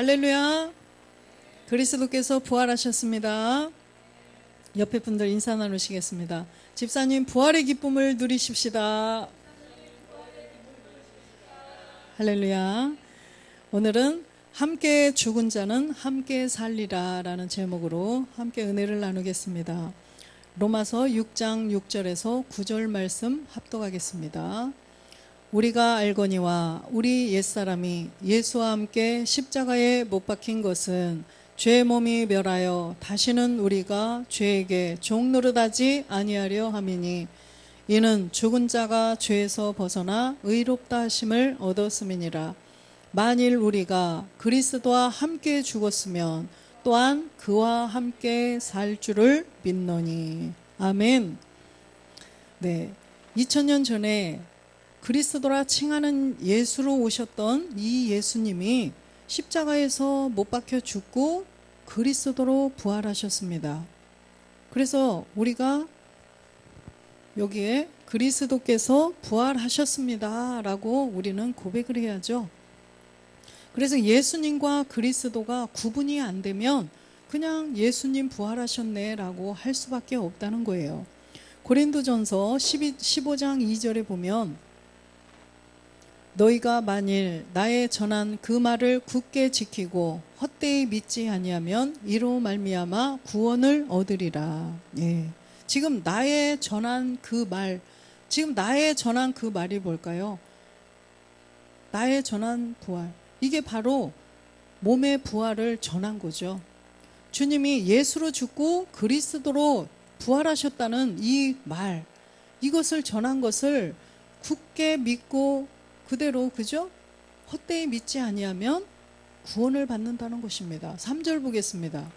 할렐루야. 그리스도께서 부활하셨습니다. 옆에 분들 인사 나누시겠습니다. 집사님, 부활의 기쁨을 누리십시다. 할렐루야. 오늘은 함께 죽은 자는 함께 살리라 라는 제목으로 함께 은혜를 나누겠습니다. 로마서 6장 6절에서 9절 말씀 합독하겠습니다. 우리가 알거니와 우리 옛사람이 예수와 함께 십자가에 못 박힌 것은 죄의 몸이 멸하여 다시는 우리가 죄에게 종노릇하지 아니하려 함이니 이는 죽은 자가 죄에서 벗어나 의롭다 하심을 얻었음이니라. 만일 우리가 그리스도와 함께 죽었으면 또한 그와 함께 살 줄을 믿노니. 아멘. 네, 2000년 전에 그리스도라 칭하는 예수로 오셨던 이 예수님이 십자가에서 못 박혀 죽고 그리스도로 부활하셨습니다. 그래서 우리가 여기에 그리스도께서 부활하셨습니다 라고 우리는 고백을 해야죠. 그래서 예수님과 그리스도가 구분이 안 되면 그냥 예수님 부활하셨네 라고 할 수밖에 없다는 거예요. 고린도전서 15장 2절에 보면 너희가 만일 나의 전한 그 말을 굳게 지키고 헛되이 믿지 아니하면 이로 말미암아 구원을 얻으리라. 예. 지금 나의 전한 그 말, 지금 나의 전한 그 말이 뭘까요? 나의 전한 부활. 이게 바로 몸의 부활을 전한 거죠. 주님이 예수로 죽고 그리스도로 부활하셨다는 이 말, 이것을 전한 것을 굳게 믿고 그대로, 그죠? 헛되이 믿지 아니하면 구원을 받는다는 것입니다. 3절 보겠습니다.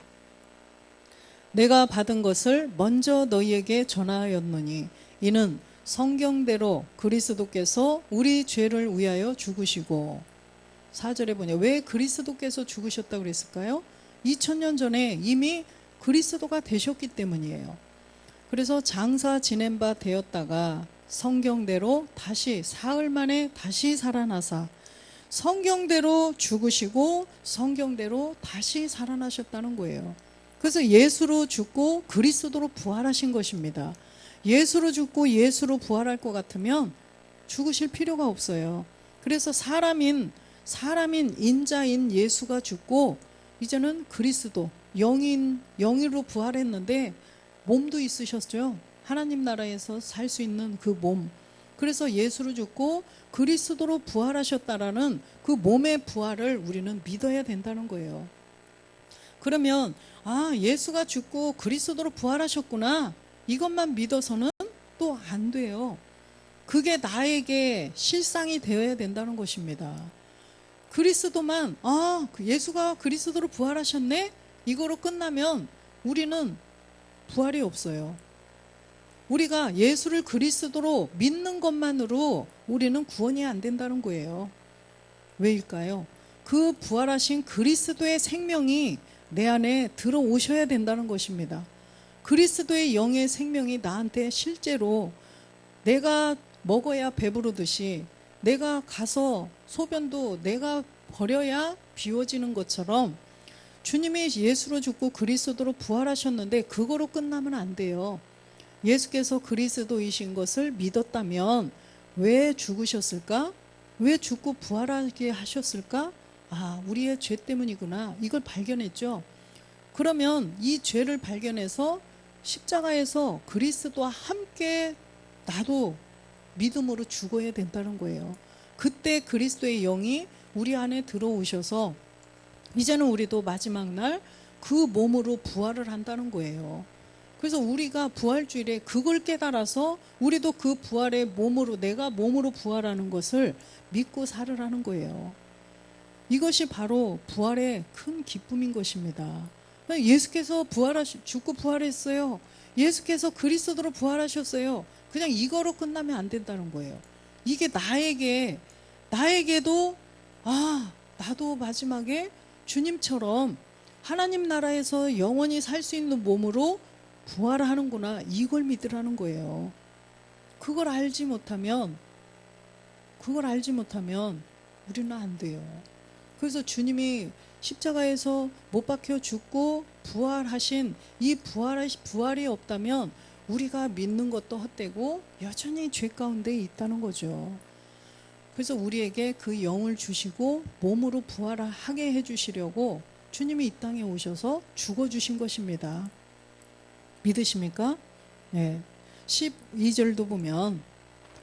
내가 받은 것을 먼저 너희에게 전하였노니 이는 성경대로 그리스도께서 우리 죄를 위하여 죽으시고. 4절에 보냐, 왜 그리스도께서 죽으셨다고 그랬을까요? 2000년 전에 이미 그리스도가 되셨기 때문이에요. 그래서 장사 지낸 바 되었다가 성경대로 다시 사흘 만에 다시 살아나사 성경대로 죽으시고 성경대로 다시 살아나셨다는 거예요. 그래서 예수로 죽고 그리스도로 부활하신 것입니다. 예수로 죽고 예수로 부활할 것 같으면 죽으실 필요가 없어요. 그래서 사람인 인자인 예수가 죽고 이제는 그리스도 영으로 부활했는데 몸도 있으셨죠. 하나님 나라에서 살 수 있는 그 몸. 그래서 예수로 죽고 그리스도로 부활하셨다라는 그 몸의 부활을 우리는 믿어야 된다는 거예요. 그러면 예수가 죽고 그리스도로 부활하셨구나, 이것만 믿어서는 또 안 돼요. 그게 나에게 실상이 되어야 된다는 것입니다. 그리스도만 예수가 그리스도로 부활하셨네? 이거로 끝나면 우리는 부활이 없어요. 우리가 예수를 그리스도로 믿는 것만으로 우리는 구원이 안 된다는 거예요. 왜일까요? 그 부활하신 그리스도의 생명이 내 안에 들어오셔야 된다는 것입니다. 그리스도의 영의 생명이 나한테 실제로 내가 먹어야 배부르듯이 내가 가서 소변도 내가 버려야 비워지는 것처럼 주님이 예수로 죽고 그리스도로 부활하셨는데 그거로 끝나면 안 돼요. 예수께서 그리스도이신 것을 믿었다면 왜 죽으셨을까? 왜 죽고 부활하게 하셨을까? 우리의 죄 때문이구나. 이걸 발견했죠. 그러면 이 죄를 발견해서 십자가에서 그리스도와 함께 나도 믿음으로 죽어야 된다는 거예요. 그때 그리스도의 영이 우리 안에 들어오셔서 이제는 우리도 마지막 날 그 몸으로 부활을 한다는 거예요. 그래서 우리가 부활주일에 그걸 깨달아서 우리도 그 부활의 몸으로, 내가 몸으로 부활하는 것을 믿고 살으라는 거예요. 이것이 바로 부활의 큰 기쁨인 것입니다. 예수께서 죽고 부활했어요. 예수께서 그리스도로 부활하셨어요. 그냥 이거로 끝나면 안 된다는 거예요. 이게 나에게도 나도 마지막에 주님처럼 하나님 나라에서 영원히 살 수 있는 몸으로 부활하는구나, 이걸 믿으라는 거예요. 그걸 알지 못하면 우리는 안 돼요. 그래서 주님이 십자가에서 못 박혀 죽고 부활하신 이 부활이 없다면 우리가 믿는 것도 헛되고 여전히 죄 가운데 있다는 거죠. 그래서 우리에게 그 영을 주시고 몸으로 부활하게 해주시려고 주님이 이 땅에 오셔서 죽어주신 것입니다. 믿으십니까? 네. 12절도 보면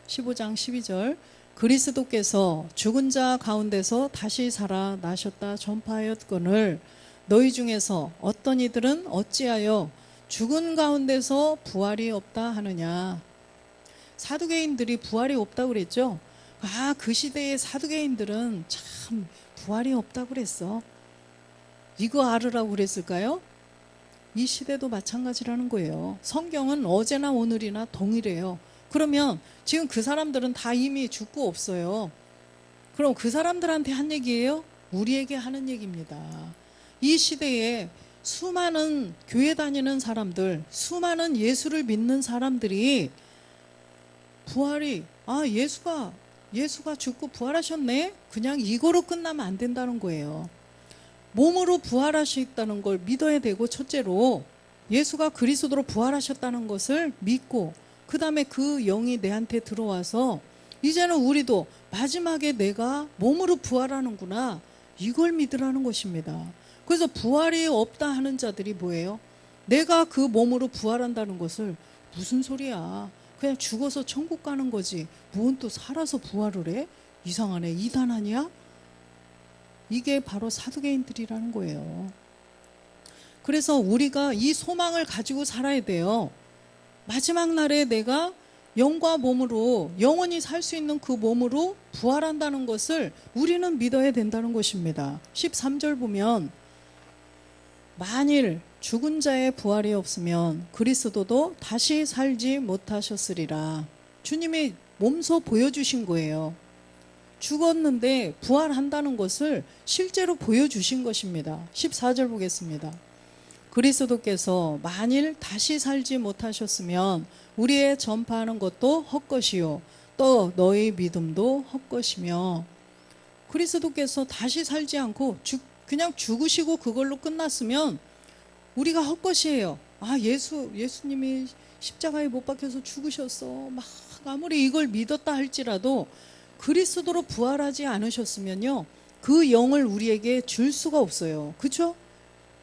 15장 12절 그리스도께서 죽은 자 가운데서 다시 살아나셨다 전파하였거늘 너희 중에서 어떤 이들은 어찌하여 죽은 가운데서 부활이 없다 하느냐. 사두개인들이 부활이 없다고 그랬죠. 그 시대의 사두개인들은 참 부활이 없다고 그랬어. 이거 알으라고 그랬을까요? 이 시대도 마찬가지라는 거예요. 성경은 어제나 오늘이나 동일해요. 그러면 지금 그 사람들은 다 이미 죽고 없어요. 그럼 그 사람들한테 한 얘기예요? 우리에게 하는 얘기입니다. 이 시대에 수많은 교회 다니는 사람들, 수많은 예수를 믿는 사람들이 부활이 예수가 죽고 부활하셨네? 그냥 이거로 끝나면 안 된다는 거예요. 몸으로 부활하셨다는 걸 믿어야 되고, 첫째로 예수가 그리스도로 부활하셨다는 것을 믿고, 그 다음에 그 영이 내한테 들어와서 이제는 우리도 마지막에 내가 몸으로 부활하는구나, 이걸 믿으라는 것입니다. 그래서 부활이 없다 하는 자들이 뭐예요? 내가 그 몸으로 부활한다는 것을 무슨 소리야, 그냥 죽어서 천국 가는 거지 뭔 또 살아서 부활을 해? 이상하네, 이단 아니야? 이게 바로 사두개인들이라는 거예요. 그래서 우리가 이 소망을 가지고 살아야 돼요. 마지막 날에 내가 영과 몸으로 영원히 살 수 있는 그 몸으로 부활한다는 것을 우리는 믿어야 된다는 것입니다. 13절 보면 만일 죽은 자의 부활이 없으면 그리스도도 다시 살지 못하셨으리라. 주님이 몸소 보여주신 거예요. 죽었는데 부활한다는 것을 실제로 보여주신 것입니다. 14절 보겠습니다. 그리스도께서 만일 다시 살지 못하셨으면 우리의 전파하는 것도 헛것이요 또 너희 믿음도 헛것이며, 그리스도께서 다시 살지 않고 그냥 죽으시고 그걸로 끝났으면 우리가 헛것이에요. 예수님이 십자가에 못 박혀서 죽으셨어. 막 아무리 이걸 믿었다 할지라도 그리스도로 부활하지 않으셨으면요, 그 영을 우리에게 줄 수가 없어요. 그렇죠?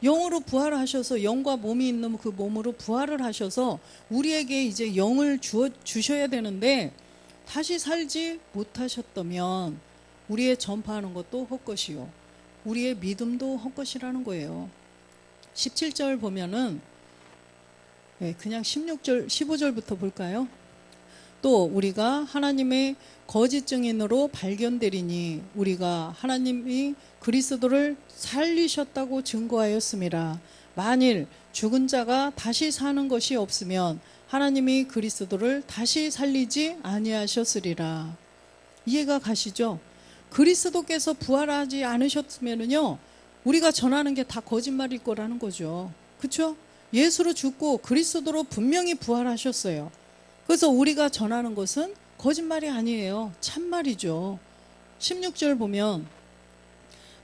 영으로 부활하셔서 영과 몸이 있는 그 몸으로 부활을 하셔서 우리에게 이제 영을 주셔야 되는데 다시 살지 못하셨다면 우리의 전파하는 것도 헛것이요 우리의 믿음도 헛것이라는 거예요. 17절 보면은 그냥 16절 15절부터 볼까요? 또 우리가 하나님의 거짓 증인으로 발견되리니 우리가 하나님이 그리스도를 살리셨다고 증거하였음이라. 만일 죽은 자가 다시 사는 것이 없으면 하나님이 그리스도를 다시 살리지 아니하셨으리라. 이해가 가시죠? 그리스도께서 부활하지 않으셨으면요, 우리가 전하는 게 다 거짓말일 거라는 거죠. 그렇죠? 예수로 죽고 그리스도로 분명히 부활하셨어요. 그래서 우리가 전하는 것은 거짓말이 아니에요. 참말이죠. 16절 보면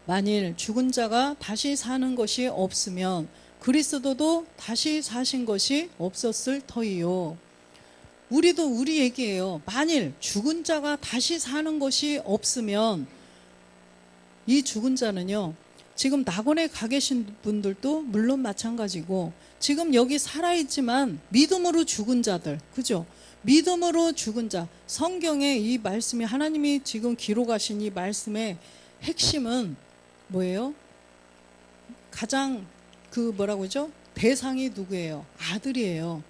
만일 죽은 자가 다시 사는 것이 없으면 그리스도도 다시 사신 것이 없었을 터이요. 우리 얘기예요. 만일 죽은 자가 다시 사는 것이 없으면, 이 죽은 자는요, 지금 낙원에 가 계신 분들도 물론 마찬가지고 지금 여기 살아있지만 믿음으로 죽은 자들, 그죠? 믿음으로 죽은 자, 성경의 이 말씀이, 하나님이 지금 기록하신 이 말씀의 핵심은 뭐예요? 가장 대상이 누구예요? 아들이에요.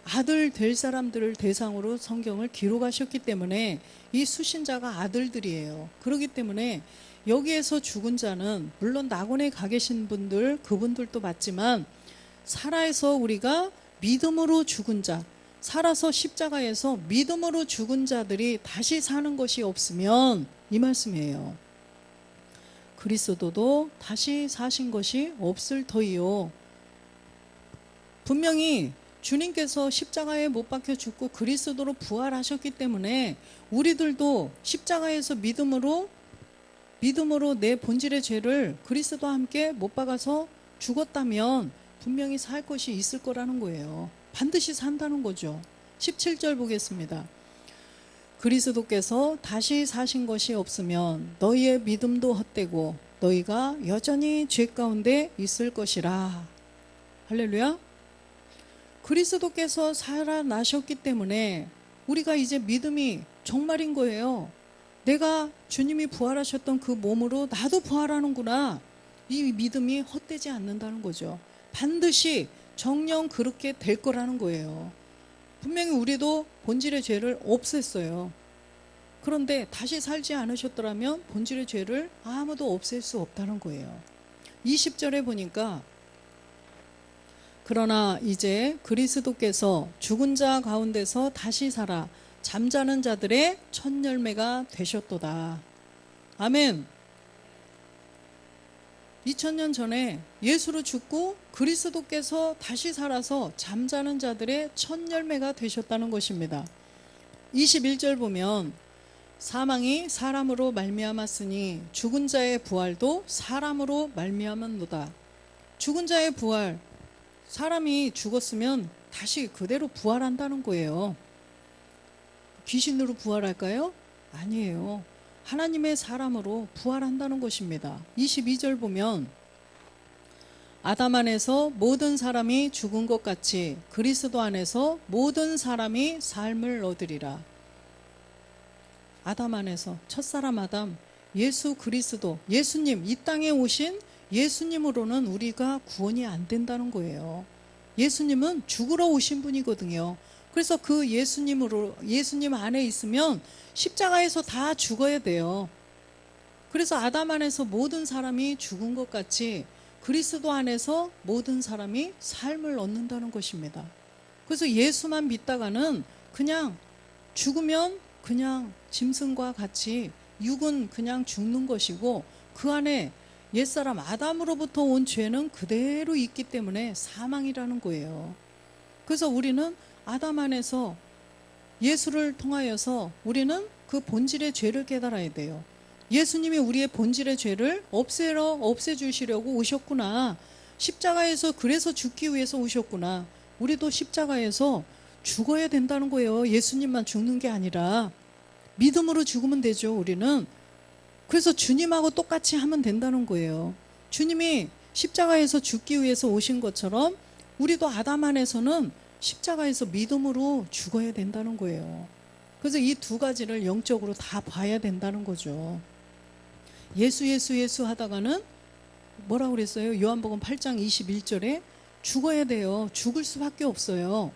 아들 될 사람들을 대상으로 성경을 기록하셨기 때문에 이 수신자가 아들들이에요. 그렇기 때문에 여기에서 죽은 자는 물론 낙원에 가 계신 분들, 그분들도 맞지만 살아서 우리가 믿음으로 죽은 자, 살아서 십자가에서 믿음으로 죽은 자들이 다시 사는 것이 없으면, 이 말씀이에요. 그리스도도 다시 사신 것이 없을 터이요. 분명히 주님께서 십자가에 못 박혀 죽고 그리스도로 부활하셨기 때문에 우리들도 십자가에서 믿음으로 내 본질의 죄를 그리스도와 함께 못 박아서 죽었다면 분명히 살 것이 있을 거라는 거예요. 반드시 산다는 거죠. 17절 보겠습니다. 그리스도께서 다시 사신 것이 없으면 너희의 믿음도 헛되고 너희가 여전히 죄 가운데 있을 것이라. 할렐루야. 그리스도께서 살아나셨기 때문에 우리가 이제 믿음이 정말인 거예요. 내가 주님이 부활하셨던 그 몸으로 나도 부활하는구나. 이 믿음이 헛되지 않는다는 거죠. 반드시 정녕 그렇게 될 거라는 거예요. 분명히 우리도 본질의 죄를 없앴어요. 그런데 다시 살지 않으셨더라면 본질의 죄를 아무도 없앨 수 없다는 거예요. 20절에 보니까 그러나 이제 그리스도께서 죽은 자 가운데서 다시 살아 잠자는 자들의 첫 열매가 되셨도다. 아멘. 2000년 전에 예수로 죽고 그리스도께서 다시 살아서 잠자는 자들의 첫 열매가 되셨다는 것입니다. 21절 보면 사망이 사람으로 말미암았으니 죽은 자의 부활도 사람으로 말미암았노다. 죽은 자의 부활, 사람이 죽었으면 다시 그대로 부활한다는 거예요. 귀신으로 부활할까요? 아니에요. 하나님의 사람으로 부활한다는 것입니다. 22절 보면 아담 안에서 모든 사람이 죽은 것 같이 그리스도 안에서 모든 사람이 삶을 얻으리라. 아담 안에서 첫사람 아담, 예수 그리스도, 예수님, 이 땅에 오신 예수님으로는 우리가 구원이 안 된다는 거예요. 예수님은 죽으러 오신 분이거든요. 그래서 그 예수님 안에 있으면 십자가에서 다 죽어야 돼요. 그래서 아담 안에서 모든 사람이 죽은 것 같이 그리스도 안에서 모든 사람이 삶을 얻는다는 것입니다. 그래서 예수만 믿다가는 그냥 죽으면 그냥 짐승과 같이 육은 그냥 죽는 것이고 그 안에 옛사람 아담으로부터 온 죄는 그대로 있기 때문에 사망이라는 거예요. 그래서 우리는 아담 안에서 예수를 통하여서 우리는 그 본질의 죄를 깨달아야 돼요. 예수님이 우리의 본질의 죄를 없애주시려고 오셨구나. 십자가에서 그래서 죽기 위해서 오셨구나. 우리도 십자가에서 죽어야 된다는 거예요. 예수님만 죽는 게 아니라 믿음으로 죽으면 되죠. 우리는. 그래서 주님하고 똑같이 하면 된다는 거예요. 주님이 십자가에서 죽기 위해서 오신 것처럼 우리도 아담 안에서는 십자가에서 믿음으로 죽어야 된다는 거예요. 그래서 이 두 가지를 영적으로 다 봐야 된다는 거죠. 예수 하다가는 뭐라고 그랬어요? 요한복음 8장 21절에 죽어야 돼요. 죽을 수밖에 없어요.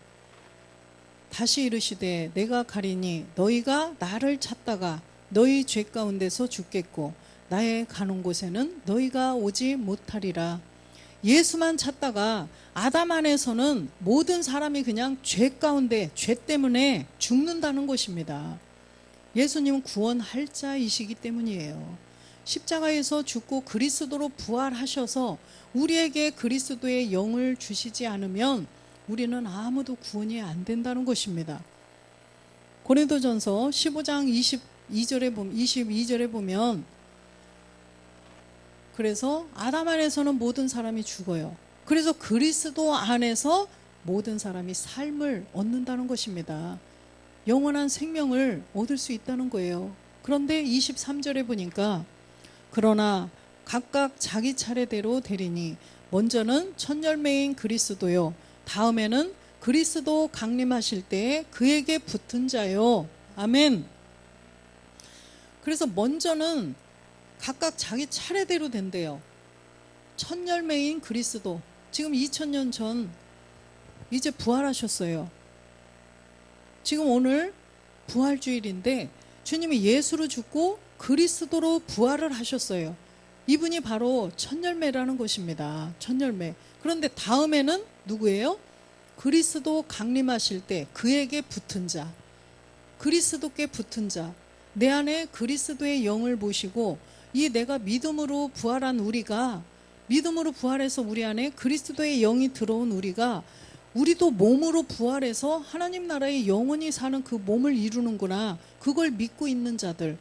다시 이르시되 내가 가리니 너희가 나를 찾다가 너희 죄 가운데서 죽겠고 나의 가는 곳에는 너희가 오지 못하리라. 예수만 찾다가 아담 안에서는 모든 사람이 그냥 죄 가운데 죄 때문에 죽는다는 것입니다. 예수님은 구원할 자이시기 때문이에요. 십자가에서 죽고 그리스도로 부활하셔서 우리에게 그리스도의 영을 주시지 않으면 우리는 아무도 구원이 안 된다는 것입니다. 고린도전서 15장 22절에 보면 그래서 아담 안에서는 모든 사람이 죽어요. 그래서 그리스도 안에서 모든 사람이 삶을 얻는다는 것입니다. 영원한 생명을 얻을 수 있다는 거예요. 그런데 23절에 보니까 그러나 각각 자기 차례대로 되리니 먼저는 첫 열매인 그리스도요 다음에는 그리스도 강림하실 때에 그에게 붙은 자요. 아멘. 그래서 먼저는 각각 자기 차례대로 된대요. 첫 열매인 그리스도. 지금 2000년 전 이제 부활하셨어요. 지금 오늘 부활주일인데 주님이 예수로 죽고 그리스도로 부활을 하셨어요. 이분이 바로 첫 열매라는 것입니다. 첫 열매. 그런데 다음에는 누구예요? 그리스도 강림하실 때 그에게 붙은 자. 그리스도께 붙은 자. 내 안에 그리스도의 영을 모시고 이 내가 믿음으로 부활한 우리가 믿음으로 부활해서 우리 안에 그리스도의 영이 들어온 우리도 몸으로 부활해서 하나님 나라의 영원히 사는 그 몸을 이루는구나. 그걸 믿고 있는 자들.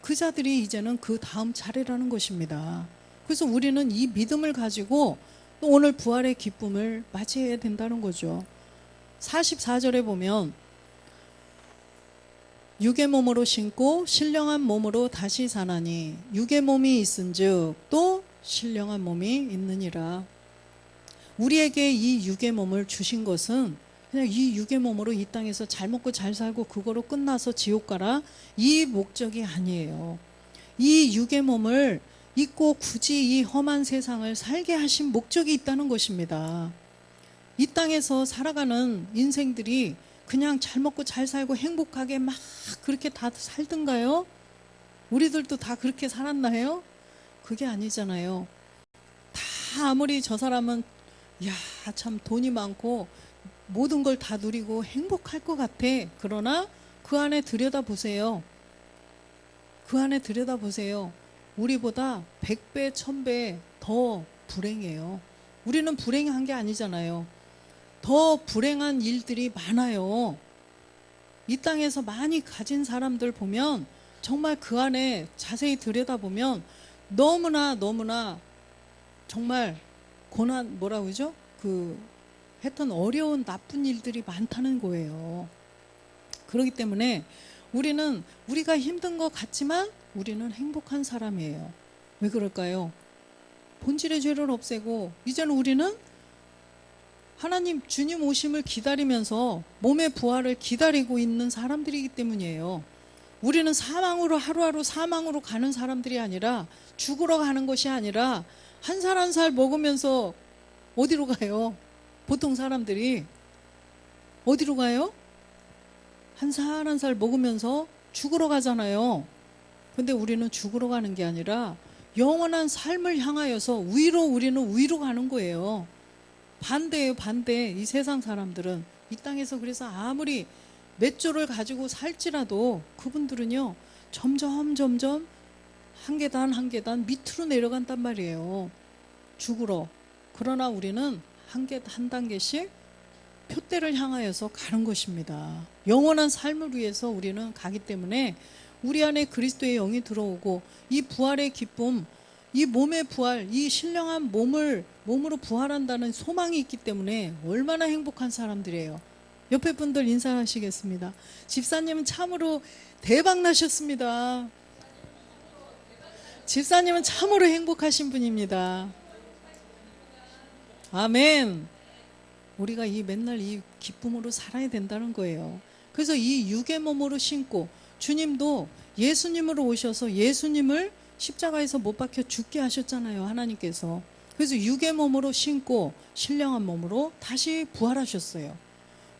그 자들이 이제는 그 다음 차례라는 것입니다. 그래서 우리는 이 믿음을 가지고 또 오늘 부활의 기쁨을 맞이해야 된다는 거죠. 44절에 보면 육의 몸으로 신고 신령한 몸으로 다시 사나니 육의 몸이 있은즉 또 신령한 몸이 있느니라. 우리에게 이 육의 몸을 주신 것은 그냥 이 육의 몸으로 이 땅에서 잘 먹고 잘 살고 그거로 끝나서 지옥 가라, 이 목적이 아니에요. 이 육의 몸을 입고 굳이 이 험한 세상을 살게 하신 목적이 있다는 것입니다. 이 땅에서 살아가는 인생들이 그냥 잘 먹고 잘 살고 행복하게 막 그렇게 다 살던가요? 우리들도 다 그렇게 살았나요? 그게 아니잖아요. 다 아무리 저 사람은 야, 참 돈이 많고 모든 걸 다 누리고 행복할 것 같아. 그러나 그 안에 들여다보세요. 그 안에 들여다보세요. 우리보다 100배, 1000배 더 불행해요. 우리는 불행한 게 아니잖아요. 더 불행한 일들이 많아요. 이 땅에서 많이 가진 사람들 보면 정말 그 안에 자세히 들여다보면 너무나 정말 고난, 뭐라고 그러죠? 하여튼 어려운 나쁜 일들이 많다는 거예요. 그렇기 때문에 우리는 우리가 힘든 것 같지만 우리는 행복한 사람이에요. 왜 그럴까요? 본질의 죄를 없애고 이제는 우리는 하나님 주님 오심을 기다리면서 몸의 부활을 기다리고 있는 사람들이기 때문이에요. 우리는 사망으로 하루하루 사망으로 가는 사람들이 아니라 죽으러 가는 것이 아니라 한 살 한 살 먹으면서 어디로 가요? 보통 사람들이 어디로 가요? 한 살 한 살 먹으면서 죽으러 가잖아요. 근데 우리는 죽으러 가는 게 아니라 영원한 삶을 향하여서 우리는 위로 가는 거예요. 반대예요, 반대. 이 세상 사람들은 이 땅에서 그래서 아무리 몇 조를 가지고 살지라도 그분들은요 점점 한 계단 한 계단 밑으로 내려간단 말이에요. 죽으러. 그러나 우리는 한 단계씩 표대를 향하여서 가는 것입니다. 영원한 삶을 위해서 우리는 가기 때문에 우리 안에 그리스도의 영이 들어오고 이 부활의 기쁨, 이 몸의 부활, 이 신령한 몸으로 부활한다는 소망이 있기 때문에 얼마나 행복한 사람들이에요. 옆에 분들 인사하시겠습니다. 집사님은 참으로 대박 나셨습니다. 집사님은 참으로 행복하신 분입니다. 아멘. 우리가 맨날 이 기쁨으로 살아야 된다는 거예요. 그래서 이 육의 몸으로 신고 주님도 예수님으로 오셔서 예수님을 십자가에서 못 박혀 죽게 하셨잖아요, 하나님께서. 그래서 육의 몸으로 신고 신령한 몸으로 다시 부활하셨어요.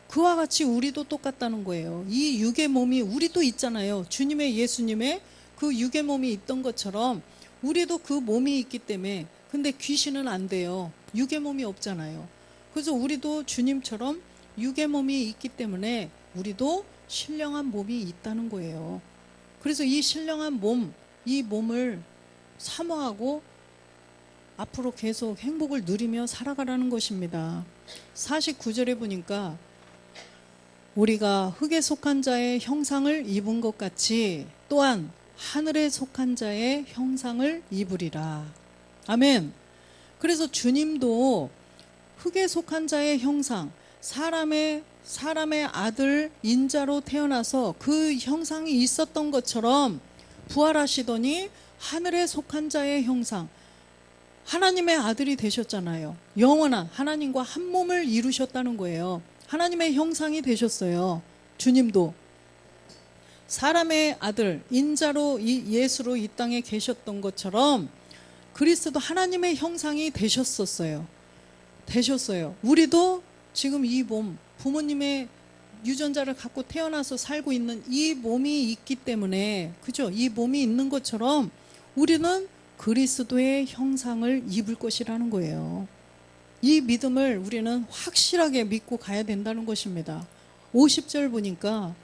그와 같이 우리도 똑같다는 거예요. 이 육의 몸이 우리도 있잖아요. 주님의 예수님의 그 육의 몸이 있던 것처럼 우리도 그 몸이 있기 때문에. 근데 귀신은 안 돼요. 육의 몸이 없잖아요. 그래서 우리도 주님처럼 육의 몸이 있기 때문에 우리도 신령한 몸이 있다는 거예요. 그래서 이 신령한 몸, 이 몸을 사모하고 앞으로 계속 행복을 누리며 살아가라는 것입니다. 49절에 보니까 우리가 흙에 속한 자의 형상을 입은 것 같이 또한 하늘에 속한 자의 형상을 입으리라. 아멘. 그래서 주님도 흙에 속한 자의 형상, 사람의 아들 인자로 태어나서 그 형상이 있었던 것처럼 부활하시더니 하늘에 속한 자의 형상, 하나님의 아들이 되셨잖아요. 영원한 하나님과 한 몸을 이루셨다는 거예요. 하나님의 형상이 되셨어요. 주님도 사람의 아들 인자로 예수로 이 땅에 계셨던 것처럼 그리스도 하나님의 형상이 되셨어요. 우리도 지금 이 몸, 부모님의 유전자를 갖고 태어나서 살고 있는 이 몸이 있기 때문에, 그죠? 이 몸이 있는 것처럼 우리는 그리스도의 형상을 입을 것이라는 거예요. 이 믿음을 우리는 확실하게 믿고 가야 된다는 것입니다. 50절 보니까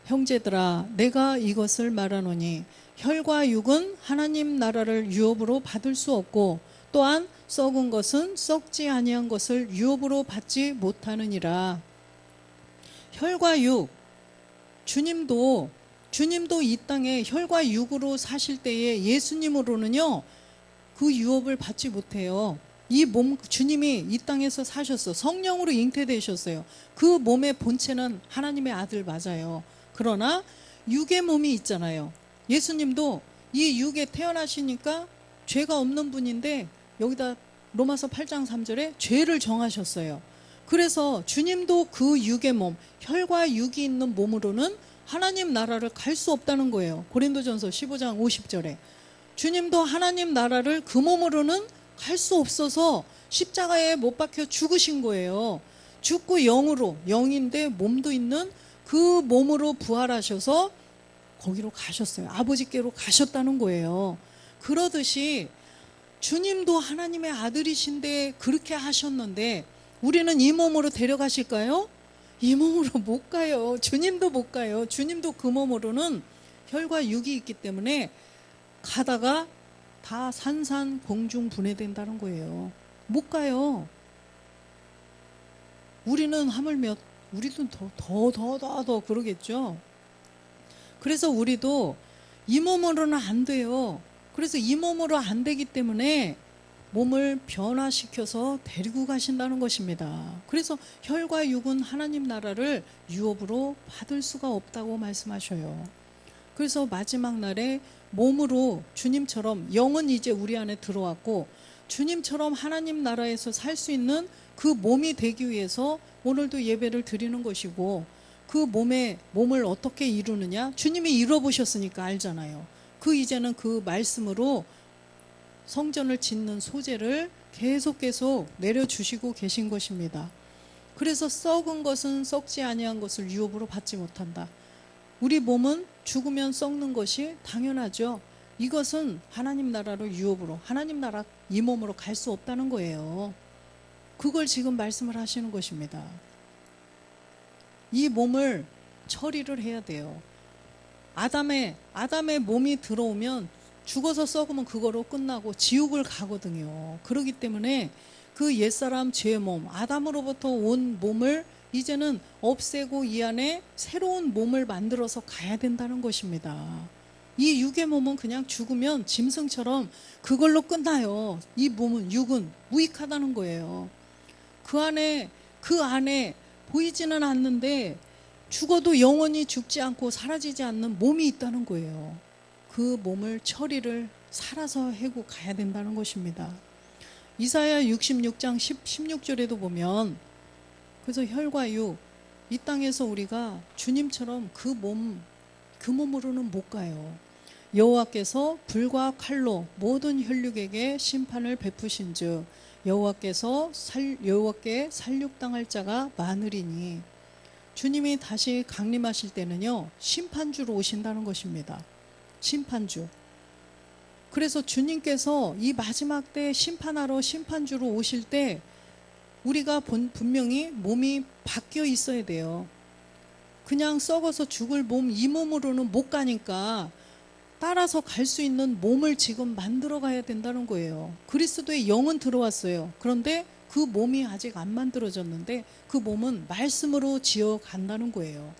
형제들아 내가 이것을 말하노니 혈과 육은 하나님 나라를 유업으로 받을 수 없고 또한 썩은 것은 썩지 아니한 것을 유업으로 받지 못하느니라. 혈과 육, 주님도 주님도 이 땅에 혈과 육으로 사실 때에 예수님으로는요, 그 유업을 받지 못해요. 이 몸, 주님이 이 땅에서 사셨어. 성령으로 잉태되셨어요. 그 몸의 본체는 하나님의 아들 맞아요. 그러나 육의 몸이 있잖아요. 예수님도 이 육에 태어나시니까 죄가 없는 분인데 여기다 로마서 8장 3절에 죄를 정하셨어요. 그래서 주님도 그 육의 몸, 혈과 육이 있는 몸으로는 하나님 나라를 갈 수 없다는 거예요. 고린도전서 15장 50절에 주님도 하나님 나라를 그 몸으로는 갈 수 없어서 십자가에 못 박혀 죽으신 거예요. 죽고 영으로, 영인데 몸도 있는 그 몸으로 부활하셔서 거기로 가셨어요. 아버지께로 가셨다는 거예요. 그러듯이 주님도 하나님의 아들이신데 그렇게 하셨는데 우리는 이 몸으로 데려가실까요? 이 몸으로 못 가요. 주님도 못 가요. 주님도 그 몸으로는 혈과 육이 있기 때문에 가다가 다 산산공중 분해된다는 거예요. 못 가요. 우리는 하물며 우리도 더 그러겠죠. 그래서 우리도 이 몸으로는 안 돼요. 그래서 이 몸으로 안 되기 때문에 몸을 변화시켜서 데리고 가신다는 것입니다. 그래서 혈과 육은 하나님 나라를 유업으로 받을 수가 없다고 말씀하셔요. 그래서 마지막 날에 몸으로 주님처럼 영은 이제 우리 안에 들어왔고 주님처럼 하나님 나라에서 살 수 있는 그 몸이 되기 위해서 오늘도 예배를 드리는 것이고 그 몸을 어떻게 이루느냐? 주님이 이뤄보셨으니까 알잖아요. 그 이제는 그 말씀으로 성전을 짓는 소재를 계속 내려주시고 계신 것입니다. 그래서 썩은 것은 썩지 아니한 것을 유업으로 받지 못한다. 우리 몸은 죽으면 썩는 것이 당연하죠. 이것은 하나님 나라로 유업으로, 하나님 나라 이 몸으로 갈 수 없다는 거예요. 그걸 지금 말씀을 하시는 것입니다. 이 몸을 처리를 해야 돼요. 아담의 몸이 들어오면 죽어서 썩으면 그거로 끝나고 지옥을 가거든요. 그렇기 때문에 그 옛사람 죄의 몸, 아담으로부터 온 몸을 이제는 없애고 이 안에 새로운 몸을 만들어서 가야 된다는 것입니다. 이 육의 몸은 그냥 죽으면 짐승처럼 그걸로 끝나요. 이 몸은, 육은 무익하다는 거예요. 그 안에 보이지는 않는데 죽어도 영원히 죽지 않고 사라지지 않는 몸이 있다는 거예요. 그 몸을 처리를 살아서 해고 가야 된다는 것입니다. 이사야 66장 16절에도 보면 그래서 혈과 육, 이 땅에서 우리가 주님처럼 그 몸으로는 못 가요. 여호와께서 불과 칼로 모든 혈육에게 심판을 베푸신즉 여호와께 살육당할 자가 많으리니 주님이 다시 강림하실 때는요 심판주로 오신다는 것입니다. 심판주. 그래서 주님께서 이 마지막 때 심판하러 심판주로 오실 때 우리가 분명히 몸이 바뀌어 있어야 돼요. 그냥 썩어서 죽을 몸, 이 몸으로는 못 가니까 따라서 갈 수 있는 몸을 지금 만들어 가야 된다는 거예요. 그리스도의 영은 들어왔어요. 그런데 그 몸이 아직 안 만들어졌는데 그 몸은 말씀으로 지어 간다는 거예요.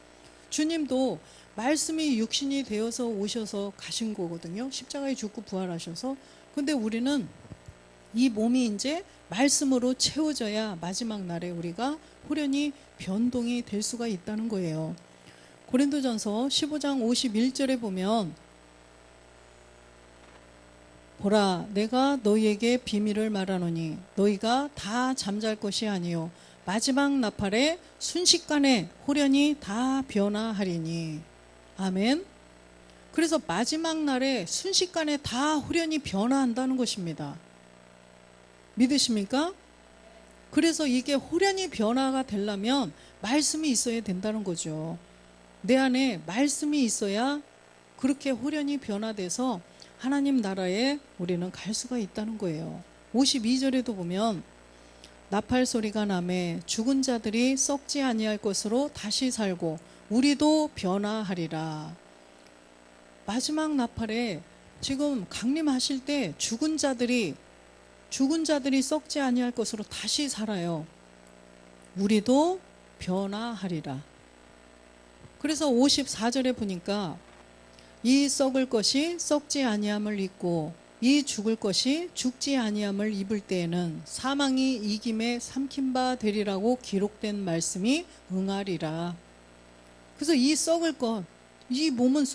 주님도 말씀이 육신이 되어서 오셔서 가신 거거든요. 십자가에 죽고 부활하셔서. 근데 우리는 이 몸이 이제 말씀으로 채워져야 마지막 날에 우리가 호련히 변동이 될 수가 있다는 거예요. 고린도전서 15장 51절에 보면 보라 내가 너희에게 비밀을 말하노니 너희가 다 잠잘 것이 아니요 마지막 나팔에 순식간에 호련히 다 변화하리니. 아멘. 그래서 마지막 날에 순식간에 다 호련히 변화한다는 것입니다. 믿으십니까? 그래서 이게 호련히 변화가 되려면 말씀이 있어야 된다는 거죠. 내 안에 말씀이 있어야 그렇게 호련히 변화돼서 하나님 나라에 우리는 갈 수가 있다는 거예요. 52절에도 보면 나팔 소리가 나매 죽은 자들이 썩지 아니할 것으로 다시 살고 우리도 변화하리라. 마지막 나팔에 지금 강림하실 때 죽은 자들이 썩지 아니할 것으로 다시 살아요. 우리도 변화하리라. 그래서 54절에 보니까 이 썩을 것이 썩지 아니함을 입고 이 죽을 것이 죽지 아니함을 입을 때에는 사망이 이김에 삼킨 바 되리라고 기록된 말씀이 응하리라. 그래서 이 썩을 것, 이 몸은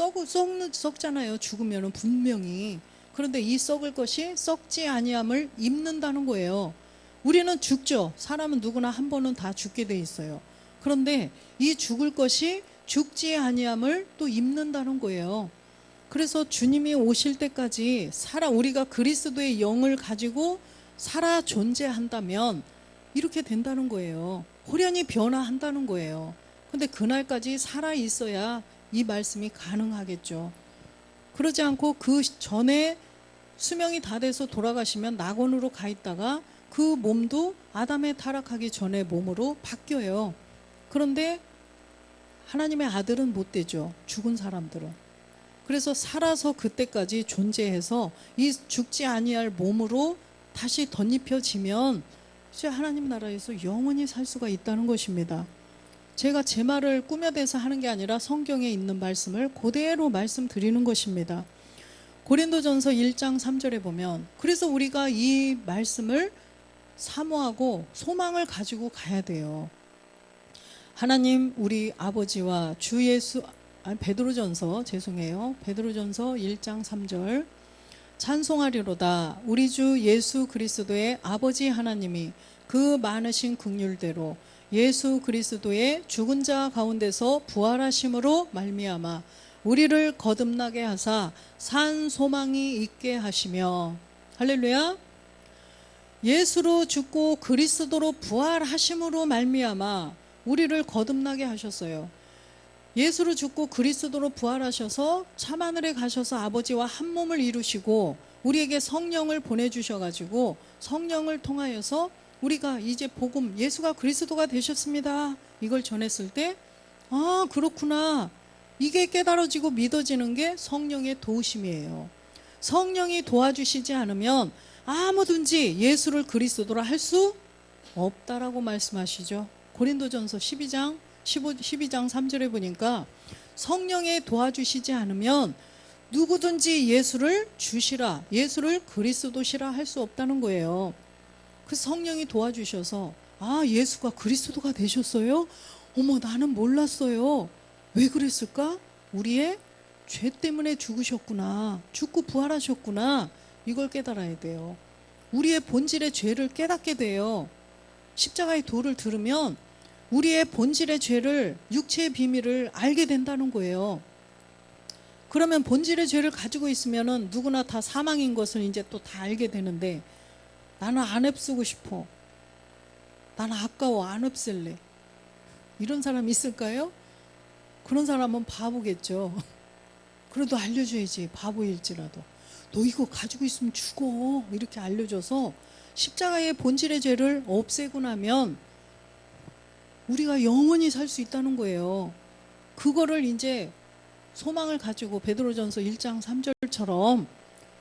썩잖아요. 죽으면은 분명히. 그런데 이 썩을 것이 썩지 아니함을 입는다는 거예요. 우리는 죽죠. 사람은 누구나 한 번은 다 죽게 돼 있어요. 그런데 이 죽을 것이 죽지 아니함을 또 입는다는 거예요. 그래서 주님이 오실 때까지 우리가 그리스도의 영을 가지고 살아 존재한다면 이렇게 된다는 거예요. 호련히 변화한다는 거예요. 근데 그날까지 살아 있어야 이 말씀이 가능하겠죠. 그러지 않고 그 전에 수명이 다 돼서 돌아가시면 낙원으로 가 있다가 그 몸도 아담의 타락하기 전에 몸으로 바뀌어요. 그런데 하나님의 아들은 못 되죠. 죽은 사람들은. 그래서 살아서 그때까지 존재해서 이 죽지 아니할 몸으로 다시 덧입혀지면 이제 하나님 나라에서 영원히 살 수가 있다는 것입니다. 제가 제 말을 꾸며대서 하는 게 아니라 성경에 있는 말씀을 그대로 말씀드리는 것입니다. 고린도전서 1장 3절에 보면 그래서 우리가 이 말씀을 사모하고 소망을 가지고 가야 돼요. 하나님 우리 아버지와 주 예수 베드로전서 1장 3절 찬송하리로다. 우리 주 예수 그리스도의 아버지 하나님이 그 많으신 긍휼대로 예수 그리스도의 죽은 자 가운데서 부활하심으로 말미암아 우리를 거듭나게 하사 산 소망이 있게 하시며. 할렐루야. 예수로 죽고 그리스도로 부활하심으로 말미암아 우리를 거듭나게 하셨어요. 예수로 죽고 그리스도로 부활하셔서 참하늘에 가셔서 아버지와 한 몸을 이루시고 우리에게 성령을 보내주셔가지고 성령을 통하여서 우리가 이제 복음 예수가 그리스도가 되셨습니다. 이걸 전했을 때 아 그렇구나. 이게 깨달아지고 믿어지는 게 성령의 도우심이에요. 성령이 도와주시지 않으면 아무든지 예수를 그리스도로 할 수 없다라고 말씀하시죠. 고린도전서 12장 3절에 보니까 성령이 도와주시지 않으면 누구든지 예수를 주시라, 예수를 그리스도시라 할 수 없다는 거예요. 그래서 성령이 도와주셔서 아 예수가 그리스도가 되셨어요? 어머 나는 몰랐어요. 왜 그랬을까? 우리의 죄 때문에 죽으셨구나. 죽고 부활하셨구나. 이걸 깨달아야 돼요. 우리의 본질의 죄를 깨닫게 돼요. 십자가의 도를 들으면 우리의 본질의 죄를, 육체의 비밀을 알게 된다는 거예요. 그러면 본질의 죄를 가지고 있으면은 누구나 다 사망인 것을 이제 또 다 알게 되는데 나는 안 흡수고 싶어. 나는 아까워. 안 없앨래. 이런 사람 있을까요? 그런 사람은 바보겠죠. 그래도 알려줘야지. 바보일지라도. 너 이거 가지고 있으면 죽어. 이렇게 알려줘서 십자가의 본질의 죄를 없애고 나면 우리가 영원히 살 수 있다는 거예요. 그거를 이제 소망을 가지고 베드로전서 1장 3절처럼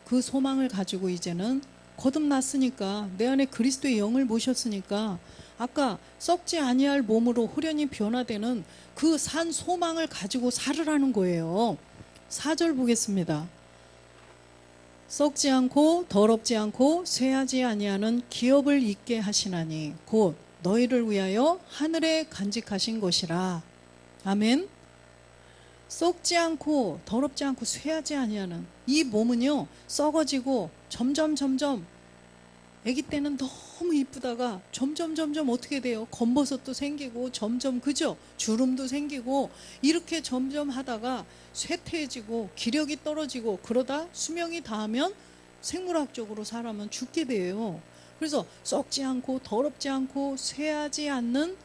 그 소망을 가지고 이제는 거듭났으니까 내 안에 그리스도의 영을 모셨으니까 아까 썩지 아니할 몸으로 호련히 변화되는 그 산 소망을 가지고 살으라는 거예요. 4절 보겠습니다. 썩지 않고 더럽지 않고 쇠하지 아니하는 기업을 잊게 하시나니 곧 너희를 위하여 하늘에 간직하신 것이라. 아멘. 썩지 않고 더럽지 않고 쇠하지 아니하는 이 몸은요 썩어지고 점점 아기 때는 너무 이쁘다가 점점 어떻게 돼요? 검버섯도 생기고 점점 그죠? 주름도 생기고 이렇게 점점 하다가 쇠퇴해지고 기력이 떨어지고 그러다 수명이 닿으면 생물학적으로 사람은 죽게 돼요. 그래서 썩지 않고 더럽지 않고 쇠하지 않는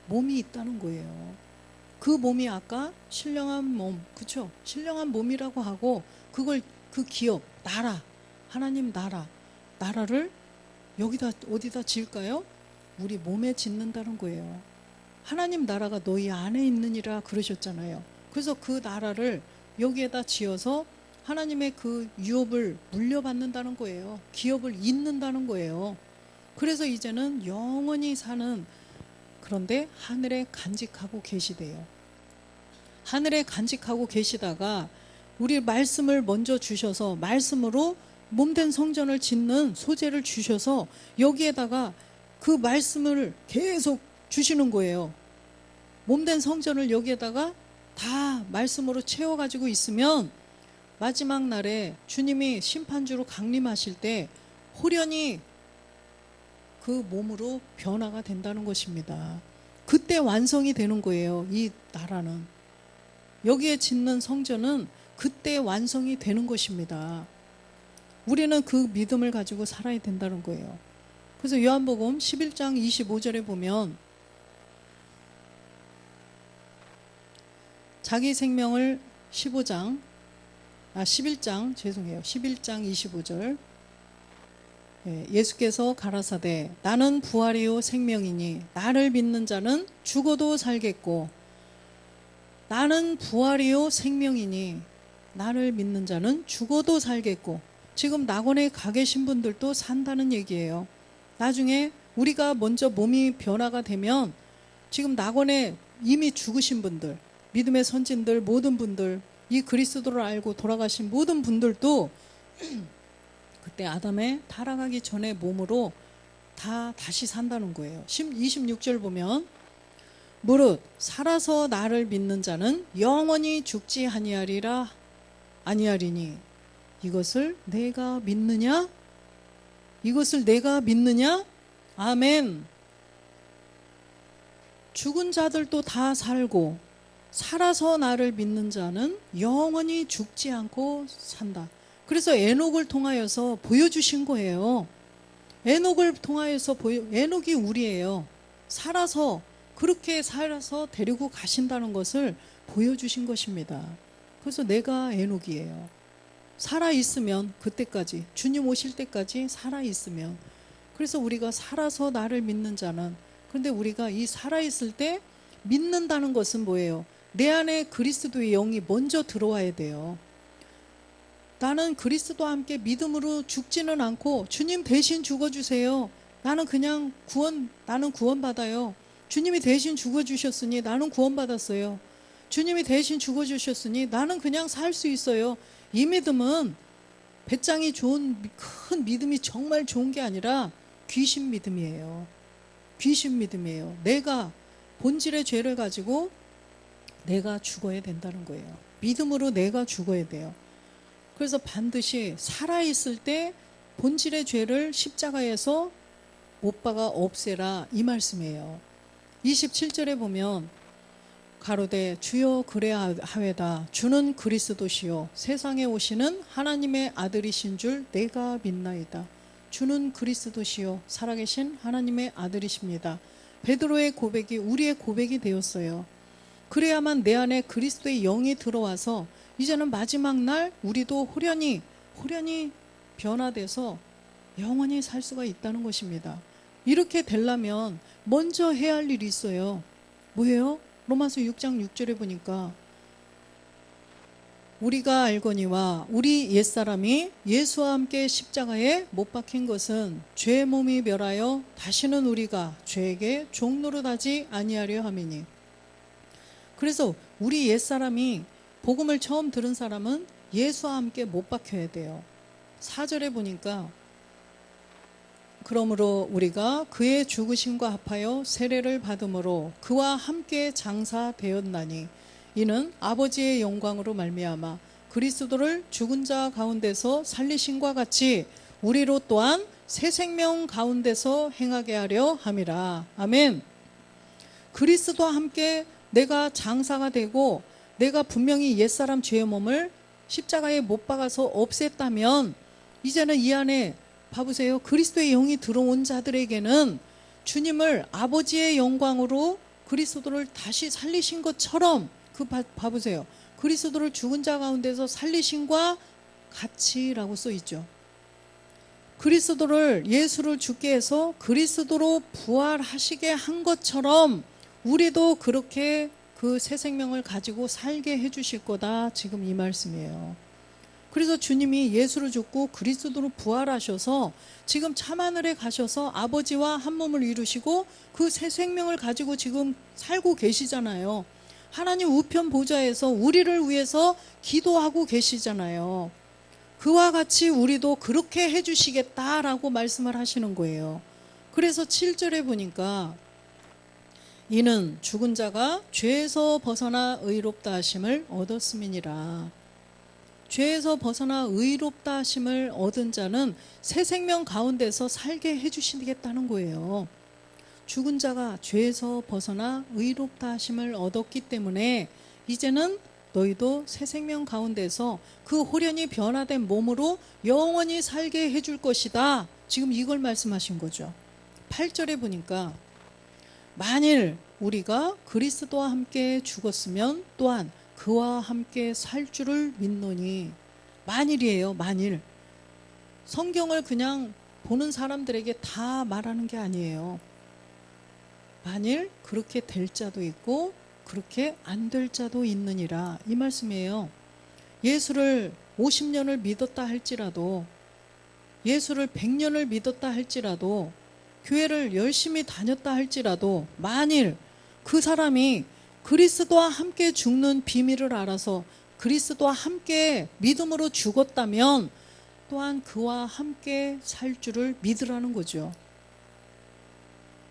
몸이 있다는 거예요. 그 몸이 아까 신령한 몸, 그쵸? 신령한 몸이라고 하고 그걸 그 기업, 나라, 하나님 나라를 여기다 어디다 지을까요? 우리 몸에 짓는다는 거예요. 하나님 나라가 너희 안에 있느니라 그러셨잖아요. 그래서 그 나라를 여기에다 지어서 하나님의 그 유업을 물려받는다는 거예요. 기업을 잇는다는 거예요. 그래서 이제는 영원히 사는, 그런데 하늘에 간직하고 계시대요. 하늘에 간직하고 계시다가 우리 말씀을 먼저 주셔서 말씀으로 몸된 성전을 짓는 소재를 주셔서 여기에다가 그 말씀을 계속 주시는 거예요. 몸된 성전을 여기에다가 다 말씀으로 채워가지고 있으면 마지막 날에 주님이 심판주로 강림하실 때 호련히 그 몸으로 변화가 된다는 것입니다. 그때 완성이 되는 거예요. 이 나라는. 여기에 짓는 성전은 그때 완성이 되는 것입니다. 우리는 그 믿음을 가지고 살아야 된다는 거예요. 그래서 요한복음 11장 25절에 보면 자기 생명을 11장 25절 예수께서 가라사대 나는 부활이요 생명이니 나를 믿는 자는 죽어도 살겠고 나는 부활이요 생명이니 나를 믿는 자는 죽어도 살겠고 지금 낙원에 가 계신 분들도 산다는 얘기예요. 나중에 우리가 먼저 몸이 변화가 되면 지금 낙원에 이미 죽으신 분들 믿음의 선진들 모든 분들 이 그리스도를 알고 돌아가신 모든 분들도 그때 아담의 타락하기 전에 몸으로 다 다시 산다는 거예요. 26절 보면 무릇 살아서 나를 믿는 자는 영원히 죽지 아니하리니 이것을 내가 믿느냐? 이것을 내가 믿느냐? 아멘. 죽은 자들도 다 살고 살아서 나를 믿는 자는 영원히 죽지 않고 산다. 그래서 에녹을 통하여서 보여주신 거예요. 에녹을 통하여서 에녹이 우리예요. 그렇게 살아서 데리고 가신다는 것을 보여주신 것입니다. 그래서 내가 에녹이에요. 살아있으면 그때까지 주님 오실 때까지 살아있으면 그래서 우리가 살아서 나를 믿는 자는 그런데 우리가 이 살아있을 때 믿는다는 것은 뭐예요? 내 안에 그리스도의 영이 먼저 들어와야 돼요. 나는 그리스도와 함께 믿음으로 죽지는 않고 주님 대신 죽어주세요. 나는 구원받아요. 주님이 대신 죽어주셨으니 나는 구원받았어요. 주님이 대신 죽어주셨으니 나는 그냥 살 수 있어요. 이 믿음은 배짱이 좋은 큰 믿음이 정말 좋은 게 아니라 귀신 믿음이에요. 귀신 믿음이에요. 내가 본질의 죄를 가지고 내가 죽어야 된다는 거예요. 믿음으로 내가 죽어야 돼요. 그래서 반드시 살아있을 때 본질의 죄를 십자가에서 못 박아 없애라 이 말씀이에요. 27절에 보면 가로되 주여 그래하외다 주는 그리스도시요 세상에 오시는 하나님의 아들이신 줄 내가 믿나이다. 주는 그리스도시요 살아계신 하나님의 아들이십니다. 베드로의 고백이 우리의 고백이 되었어요. 그래야만 내 안에 그리스도의 영이 들어와서 이제는 마지막 날 우리도 호련히 변화돼서 영원히 살 수가 있다는 것입니다. 이렇게 되려면 먼저 해야 할 일이 있어요. 뭐예요? 로마서 6장 6절에 보니까 우리가 알거니와 우리 옛사람이 예수와 함께 십자가에 못 박힌 것은 죄의 몸이 멸하여 다시는 우리가 죄에게 종노릇하지 아니하려 함이니. 그래서 우리 옛사람이 복음을 처음 들은 사람은 예수와 함께 못 박혀야 돼요. 4절에 보니까 그러므로 우리가 그의 죽으심과 합하여 세례를 받음으로 그와 함께 장사되었나니 이는 아버지의 영광으로 말미암아 그리스도를 죽은 자 가운데서 살리심과 같이 우리로 또한 새 생명 가운데서 행하게 하려 함이라. 아멘. 그리스도와 함께 내가 장사가 되고 내가 분명히 옛사람 죄의 몸을 십자가에 못 박아서 없앴다면 이제는 이 안에 봐보세요. 그리스도의 영이 들어온 자들에게는 주님을 아버지의 영광으로 그리스도를 다시 살리신 것처럼 봐보세요. 그리스도를 죽은 자 가운데서 살리신과 같이라고 써있죠. 그리스도를 예수를 죽게 해서 그리스도로 부활하시게 한 것처럼 우리도 그렇게 그 새 생명을 가지고 살게 해주실 거다. 지금 이 말씀이에요. 그래서 주님이 예수를 죽고 그리스도로 부활하셔서 지금 참하늘에 가셔서 아버지와 한 몸을 이루시고 그 새 생명을 가지고 지금 살고 계시잖아요. 하나님 우편 보좌에서 우리를 위해서 기도하고 계시잖아요. 그와 같이 우리도 그렇게 해주시겠다라고 말씀을 하시는 거예요. 그래서 7절에 보니까 이는 죽은 자가 죄에서 벗어나 의롭다 하심을 얻었음이니라. 죄에서 벗어나 의롭다 하심을 얻은 자는 새 생명 가운데서 살게 해주시겠다는 거예요. 죽은 자가 죄에서 벗어나 의롭다 하심을 얻었기 때문에 이제는 너희도 새 생명 가운데서 그 호련히 변화된 몸으로 영원히 살게 해줄 것이다. 지금 이걸 말씀하신 거죠. 8절에 보니까 만일 우리가 그리스도와 함께 죽었으면 또한 그와 함께 살 줄을 믿노니. 만일이에요. 만일. 성경을 그냥 보는 사람들에게 다 말하는 게 아니에요. 만일 그렇게 될 자도 있고 그렇게 안 될 자도 있느니라, 이 말씀이에요. 예수를 50년을 믿었다 할지라도, 예수를 100년을 믿었다 할지라도, 교회를 열심히 다녔다 할지라도 만일 그 사람이 그리스도와 함께 죽는 비밀을 알아서 그리스도와 함께 믿음으로 죽었다면 또한 그와 함께 살 줄을 믿으라는 거죠.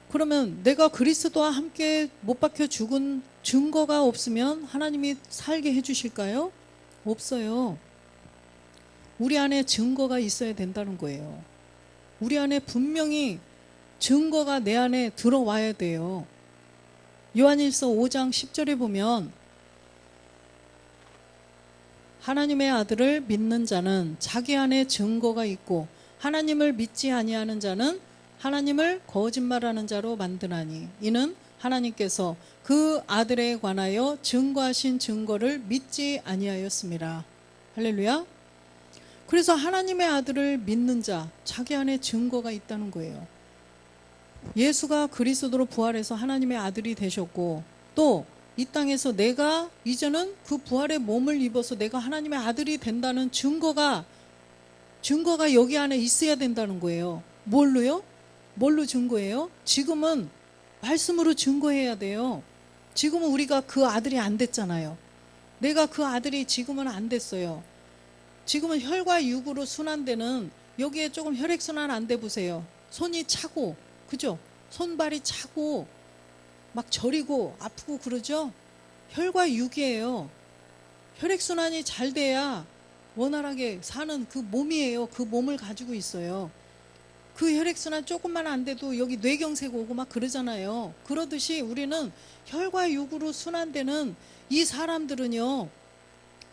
그러면 내가 그리스도와 함께 못 박혀 죽은 증거가 없으면 하나님이 살게 해주실까요? 없어요. 우리 안에 증거가 있어야 된다는 거예요. 우리 안에 분명히 증거가 내 안에 들어와야 돼요. 요한일서 5장 10절에 보면 하나님의 아들을 믿는 자는 자기 안에 증거가 있고 하나님을 믿지 아니하는 자는 하나님을 거짓말하는 자로 만드나니 이는 하나님께서 그 아들에 관하여 증거하신 증거를 믿지 아니하였습니다. 할렐루야. 그래서 하나님의 아들을 믿는 자, 자기 안에 증거가 있다는 거예요. 예수가 그리스도로 부활해서 하나님의 아들이 되셨고 또 이 땅에서 내가 이제는 그 부활의 몸을 입어서 내가 하나님의 아들이 된다는 증거가 여기 안에 있어야 된다는 거예요. 뭘로요? 뭘로 증거해요? 지금은 말씀으로 증거해야 돼요. 지금은 우리가 그 아들이 안 됐잖아요. 내가 그 아들이 지금은 안 됐어요. 지금은 혈과 육으로 순환되는, 여기에 조금 혈액순환 안 돼 보세요. 손이 차고, 그죠? 손발이 차고 막 저리고 아프고 그러죠? 혈과 육이에요. 혈액순환이 잘 돼야 원활하게 사는 그 몸이에요. 그 몸을 가지고 있어요. 그 혈액순환 조금만 안 돼도 여기 뇌경색 오고 막 그러잖아요. 그러듯이 우리는 혈과 육으로 순환되는 이 사람들은요,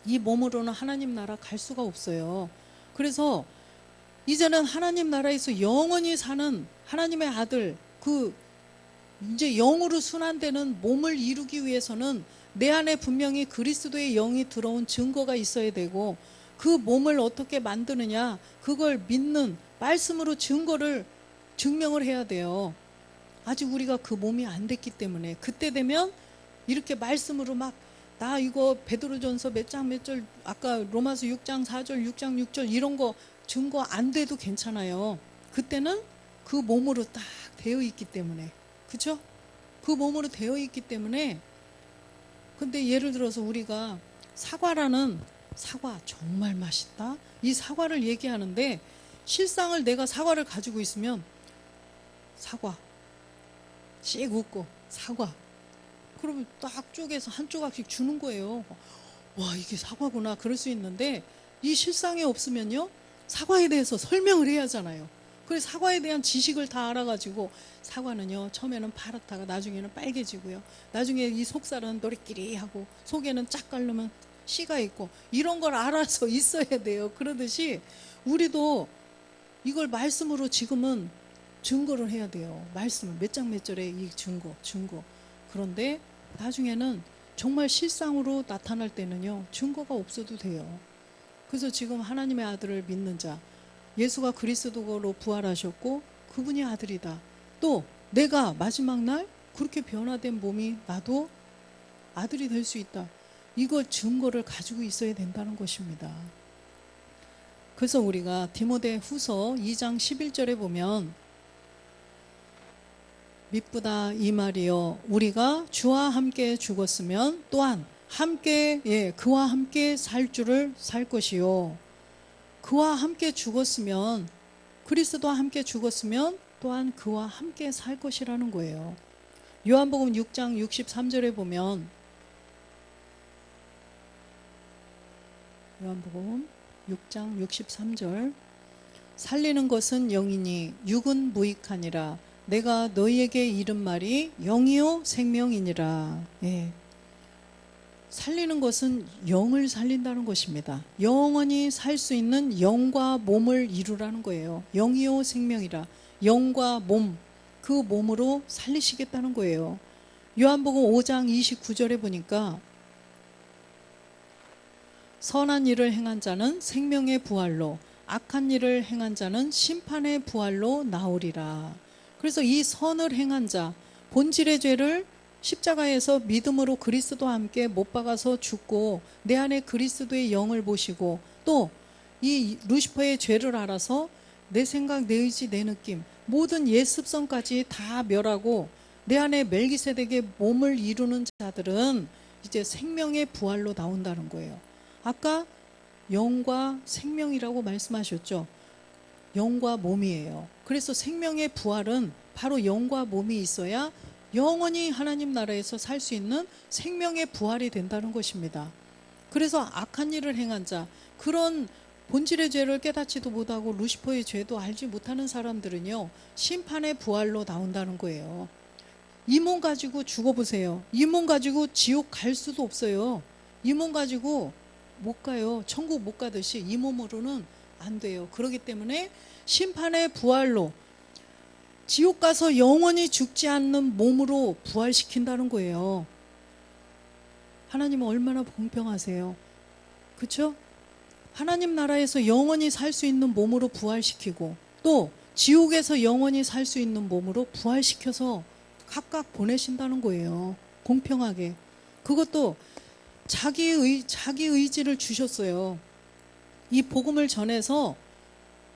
이 몸으로는 하나님 나라 갈 수가 없어요. 그래서 이제는 하나님 나라에서 영원히 사는 하나님의 아들, 그 이제 영으로 순환되는 몸을 이루기 위해서는 내 안에 분명히 그리스도의 영이 들어온 증거가 있어야 되고, 그 몸을 어떻게 만드느냐, 그걸 믿는 말씀으로 증명을 해야 돼요. 아직 우리가 그 몸이 안 됐기 때문에 그때 되면 이렇게 말씀으로 막 나 이거 베드로전서 몇 장 몇 절, 아까 로마서 6장 4절 6장 6절 이런 거 증거 안 돼도 괜찮아요. 그때는 그 몸으로 딱 되어 있기 때문에, 그죠? 그 몸으로 되어 있기 때문에. 근데 예를 들어서 우리가 사과라는, 사과 정말 맛있다, 이 사과를 얘기하는데 실상을 내가 사과를 가지고 있으면 사과 씩 웃고 사과, 그러면 딱 쪼개서 한 조각씩 주는 거예요. 와, 이게 사과구나 그럴 수 있는데 이 실상이 없으면요, 사과에 대해서 설명을 해야 하잖아요. 그래서 사과에 대한 지식을 다 알아가지고 사과는요 처음에는 파랗다가 나중에는 빨개지고요, 나중에 이 속살은 노릇끼리하고 속에는 짝 깔르면 씨가 있고, 이런 걸 알아서 있어야 돼요. 그러듯이 우리도 이걸 말씀으로 지금은 증거를 해야 돼요. 말씀을 몇 장 몇 절에 이 증거. 그런데 나중에는 정말 실상으로 나타날 때는요 증거가 없어도 돼요. 그래서 지금 하나님의 아들을 믿는 자, 예수가 그리스도로 부활하셨고 그분이 아들이다, 또 내가 마지막 날 그렇게 변화된 몸이 나도 아들이 될 수 있다, 이걸 증거를 가지고 있어야 된다는 것입니다. 그래서 우리가 디모데 후서 2장 11절에 보면 미쁘다 이 말이요 우리가 주와 함께 죽었으면 또한 함께 그와 함께 살 줄을 살 것이요. 그와 함께 죽었으면 그리스도와 함께 죽었으면 또한 그와 함께 살 것이라는 거예요. 요한복음 6장 63절에 보면 요한복음 6장 63절 살리는 것은 영이니 육은 무익하니라 내가 너희에게 이른 말이 영이요 생명이니라. 살리는 것은 영을 살린다는 것입니다. 영원히 살 수 있는 영과 몸을 이루라는 거예요. 영이요 생명이라. 영과 몸, 그 몸으로 살리시겠다는 거예요. 요한복음 5장 29절에 보니까 선한 일을 행한 자는 생명의 부활로 악한 일을 행한 자는 심판의 부활로 나오리라. 그래서 이 선을 행한 자, 본질의 죄를 십자가에서 믿음으로 그리스도와 함께 못 박아서 죽고 내 안에 그리스도의 영을 보시고 또 이 루시퍼의 죄를 알아서 내 생각, 내 의지, 내 느낌 모든 옛 습성까지 다 멸하고 내 안에 멜기세덱의 몸을 이루는 자들은 이제 생명의 부활로 나온다는 거예요. 아까 영과 생명이라고 말씀하셨죠. 영과 몸이에요. 그래서 생명의 부활은 바로 영과 몸이 있어야 영원히 하나님 나라에서 살 수 있는 생명의 부활이 된다는 것입니다. 그래서 악한 일을 행한 자, 그런 본질의 죄를 깨닫지도 못하고 루시퍼의 죄도 알지 못하는 사람들은요 심판의 부활로 나온다는 거예요. 이 몸 가지고 죽어보세요. 이 몸 가지고 지옥 갈 수도 없어요. 이 몸 가지고 못 가요. 천국 못 가듯이 이 몸으로는 안 돼요. 그렇기 때문에 심판의 부활로 지옥 가서 영원히 죽지 않는 몸으로 부활시킨다는 거예요. 하나님은 얼마나 공평하세요. 그렇죠? 하나님 나라에서 영원히 살 수 있는 몸으로 부활시키고 또 지옥에서 영원히 살 수 있는 몸으로 부활시켜서 각각 보내신다는 거예요. 공평하게. 그것도 자기 의지를 주셨어요. 이 복음을 전해서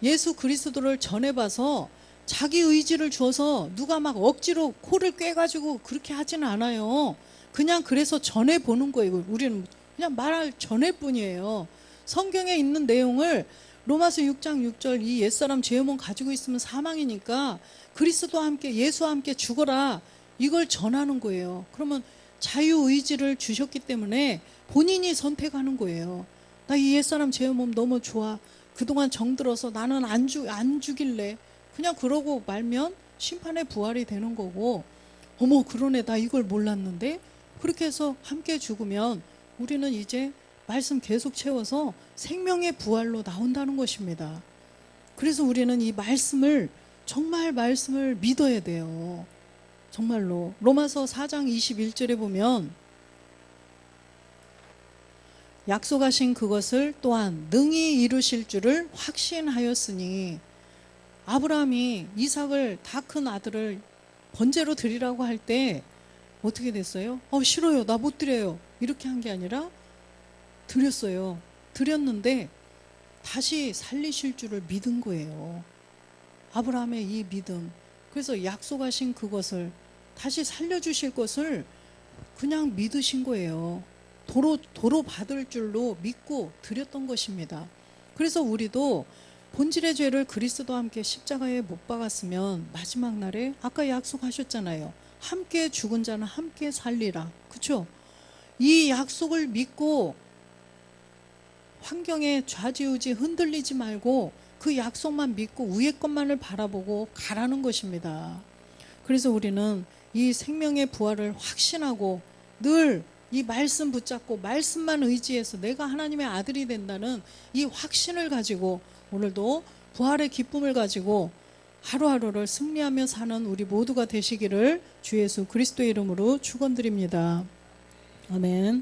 예수 그리스도를 전해봐서 자기 의지를 주어서 누가 막 억지로 코를 꿰가지고 그렇게 하지는 않아요. 그냥 그래서 전해보는 거예요. 우리는 그냥 말할 전할 뿐이에요. 성경에 있는 내용을 로마서 6장 6절 이 옛사람 죄의 몸 가지고 있으면 사망이니까 그리스도와 함께 예수와 함께 죽어라 이걸 전하는 거예요. 그러면 자유의지를 주셨기 때문에 본인이 선택하는 거예요. 나 이 옛사람 죄의 몸 너무 좋아. 그동안 정들어서 나는 안 죽일래. 그냥 그러고 말면 심판의 부활이 되는 거고 어머 그러네 나 이걸 몰랐는데 그렇게 해서 함께 죽으면 우리는 이제 말씀 계속 채워서 생명의 부활로 나온다는 것입니다. 그래서 우리는 이 말씀을 정말 말씀을 믿어야 돼요. 정말로 로마서 4장 21절에 보면 약속하신 그것을 또한 능히 이루실 줄을 확신하였으니 아브라함이 이삭을 다 큰 아들을 번제로 드리라고 할 때 어떻게 됐어요? 싫어요. 나 못 드려요. 이렇게 한 게 아니라 드렸어요. 드렸는데 다시 살리실 줄을 믿은 거예요. 아브라함의 이 믿음. 그래서 약속하신 그것을 다시 살려주실 것을 그냥 믿으신 거예요. 도로 받을 줄로 믿고 드렸던 것입니다. 그래서 우리도 본질의 죄를 그리스도와 함께 십자가에 못 박았으면 마지막 날에 아까 약속하셨잖아요. 함께 죽은 자는 함께 살리라. 그렇죠? 이 약속을 믿고 환경에 좌지우지 흔들리지 말고 그 약속만 믿고 위의 것만을 바라보고 가라는 것입니다. 그래서 우리는 이 생명의 부활을 확신하고 늘 이 말씀 붙잡고 말씀만 의지해서 내가 하나님의 아들이 된다는 이 확신을 가지고 오늘도 부활의 기쁨을 가지고 하루하루를 승리하며 사는 우리 모두가 되시기를 주 예수 그리스도의 이름으로 축원드립니다. 아멘.